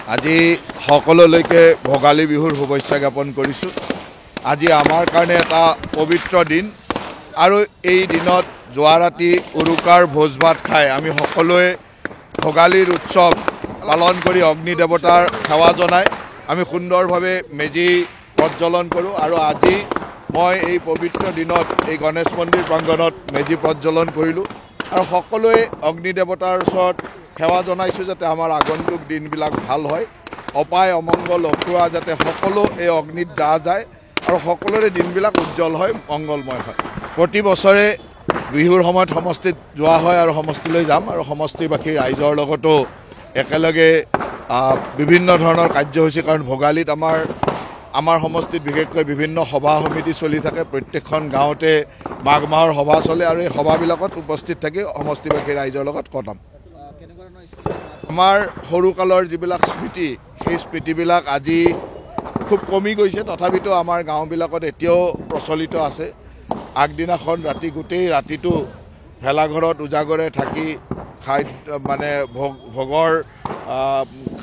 আজি সকলোলৈকে ভোগালী বিহুৰ শুভেচ্ছা জ্ঞাপন কৰিছোঁ। আজি আমাৰ কাৰণে এটা পবিত্ৰ দিন আৰু এই দিনত যোৱা ৰাতি উৰুকাৰ ভোজ ভাত খাই আমি সকলোৱে ভোগালীৰ উৎসৱ পালন কৰি অগ্নি দেৱতাৰ সেৱা জনাই আমি সুন্দৰভাৱে মেজি প্ৰজ্বলন কৰোঁ। আৰু আজি মই এই পবিত্ৰ দিনত এই গণেশ মন্দিৰ প্ৰাংগণত মেজি প্ৰজ্বলন কৰিলোঁ আৰু সকলোৱে অগ্নি দেৱতাৰ ওচৰত সেৱা জনাইছোঁ যাতে আমাৰ আগন্তুক দিনবিলাক ভাল হয়, অপায় অমংগল অসুৱা যাতে সকলো এই অগ্নিত যায় আৰু সকলোৰে দিনবিলাক উজ্জ্বল হয়, মংগলময় হয়। প্ৰতি বছৰে বিহুৰ সময়ত সমষ্টিত যোৱা হয় আৰু সমষ্টিলৈ যাম আৰু সমষ্টিবাসী ৰাইজৰ লগতো একেলগে বিভিন্ন ধৰণৰ কাৰ্যসূচী, কাৰণ ভোগালীত আমাৰ সমষ্টিত বিশেষকৈ বিভিন্ন সভা সমিতি চলি থাকে। প্ৰত্যেকখন গাঁৱতে মাঘ মাহৰ সভা চলে আৰু এই সভাবিলাকত উপস্থিত থাকি সমষ্টিবাসী ৰাইজৰ লগত কটাম। আমাৰ সৰুকালৰ যিবিলাক স্মৃতি, সেই স্মৃতিবিলাক আজি খুব কমি গৈছে, তথাপিতো আমাৰ গাঁওবিলাকত এতিয়াও প্ৰচলিত আছে। আগদিনাখন গোটেই ৰাতিটো ভেলাঘৰত উজাগৰে থাকি ভোগৰ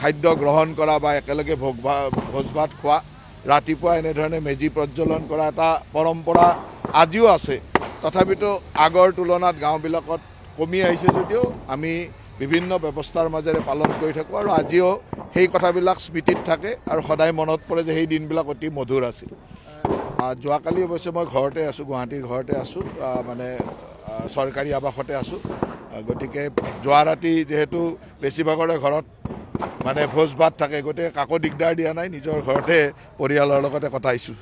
খাদ্য গ্ৰহণ কৰা বা একেলগে ভোজ ভাত খোৱা, ৰাতিপুৱা এনেধৰণে মেজি প্ৰজ্বলন কৰা এটা পৰম্পৰা আজিও আছে। তথাপিতো আগৰ তুলনাত গাঁওবিলাকত কমি আহিছে যদিও আমি বিভিন্ন ব্যৱস্থাৰ মাজেৰে পালন কৰি থাকোঁ আৰু আজিও সেই কথাবিলাক স্মৃতিত থাকে আৰু সদায় মনত পৰে যে সেই দিনবিলাক অতি মধুৰ আছিল। যোৱাকালি অৱশ্যে মই ঘৰতে আছোঁ, গুৱাহাটীৰ ঘৰতে আছোঁ, চৰকাৰী আৱাসতে আছোঁ। গতিকে যোৱা ৰাতি যিহেতু বেছিভাগৰে ঘৰত ভোজ ভাত থাকে, গতিকে কাকো দিগদাৰ দিয়া নাই, নিজৰ ঘৰতে পৰিয়ালৰ লগতে কটাইছোঁ।